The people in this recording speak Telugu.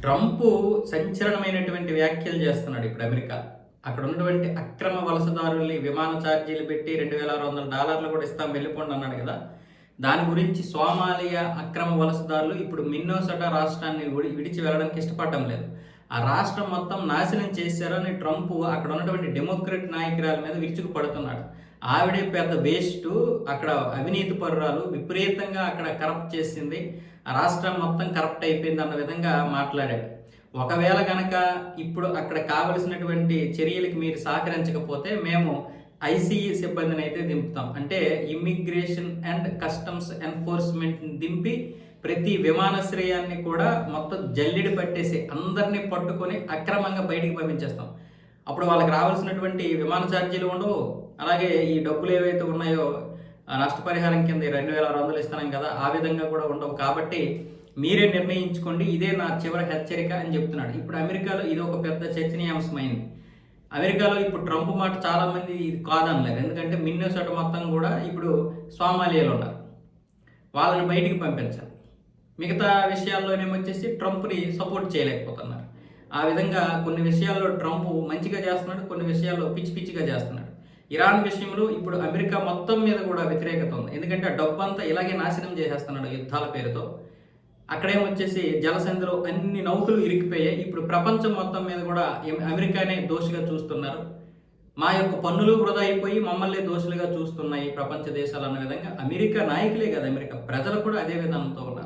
ట్రంప్ సంచలనమైనటువంటి వ్యాఖ్యలు చేస్తున్నాడు ఇప్పుడు అమెరికా. అక్కడ ఉన్నటువంటి అక్రమ వలసదారుల్ని విమాన ఛార్జీలు పెట్టి $2,600 కూడా ఇస్తాం వెళ్ళిపోండి అన్నాడు కదా. దాని గురించి సోమాలియా అక్రమ వలసదారులు ఇప్పుడు మిన్నోసోటా రాష్ట్రాన్ని విడిచి వెళ్ళడానికి ఇష్టపడడం లేదు. ఆ రాష్ట్రం మొత్తం నాశనం చేశారని ట్రంప్ అక్కడ ఉన్నటువంటి డెమోక్రట్ నాయకురాల మీద విరుచుకుపడుతున్నాడు. ఆవిడే పెద్ద వేస్ట్, అక్కడ అవినీతి పరురాలు, విపరీతంగా అక్కడ కరప్ట్ చేసింది, ఆ రాష్ట్రం మొత్తం కరప్ట్ అయిపోయింది అన్న విధంగా మాట్లాడాడు. ఒకవేళ కనుక ఇప్పుడు అక్కడ కావలసినటువంటి చర్యలకు మీరు సహకరించకపోతే మేము ఐసీఈ సిబ్బందిని అయితే దింపుతాం, అంటే ఇమ్మిగ్రేషన్ అండ్ కస్టమ్స్ ఎన్ఫోర్స్మెంట్ దింపి ప్రతి విమానాశ్రయాన్ని కూడా మొత్తం జల్లెడి పట్టేసి అందరినీ పట్టుకొని అక్రమంగా బయటికి పంపించేస్తాం. అప్పుడు వాళ్ళకి రావాల్సినటువంటి విమాన ఛార్జీలు ఉండవు, అలాగే ఈ డబ్బులు ఏవైతే ఉన్నాయో నష్టపరిహారం కింద 2,600 ఇస్తున్నాం కదా, ఆ విధంగా కూడా ఉండవు. కాబట్టి మీరే నిర్ణయించుకోండి, ఇదే నా చివరి హెచ్చరిక అని చెప్తున్నాడు. ఇప్పుడు అమెరికాలో ఇది ఒక పెద్ద చర్చనీయాంశమైంది. అమెరికాలో ఇప్పుడు ట్రంప్ మాట చాలామంది ఇది కాదనలేదు, ఎందుకంటే మిన్నోసోటా మొత్తం కూడా ఇప్పుడు సోమాలియాలో ఉన్నారు, వాళ్ళని బయటికి పంపించాలి. మిగతా విషయాల్లోనేమొచ్చేసి ట్రంప్ని సపోర్ట్ చేయలేకపోతున్నారు. ఆ విధంగా కొన్ని విషయాల్లో ట్రంప్ మంచిగా చేస్తున్నాడు, కొన్ని విషయాల్లో పిచ్చి పిచ్చిగా చేస్తున్నాడు. ఇరాన్ విషయంలో ఇప్పుడు అమెరికా మొత్తం మీద కూడా వ్యతిరేకత ఉంది, ఎందుకంటే ఆ డబ్బు అంతా ఇలాగే నాశనం చేసేస్తున్నాడు యుద్ధాల పేరుతో. అక్కడేమొచ్చేసి జలసంధిలో అన్ని నౌకలు ఇరికిపోయాయి. ఇప్పుడు ప్రపంచం మొత్తం మీద కూడా అమెరికానే దోషిగా చూస్తున్నారు. మా యొక్క పన్నులు వృధా అయిపోయి మమ్మల్ని దోషులుగా చూస్తున్నాయి ప్రపంచ దేశాలు అన్న విధంగా అమెరికా నాయకులే కదా, అమెరికా ప్రజలు కూడా అదే విధానంతో ఉన్నారు.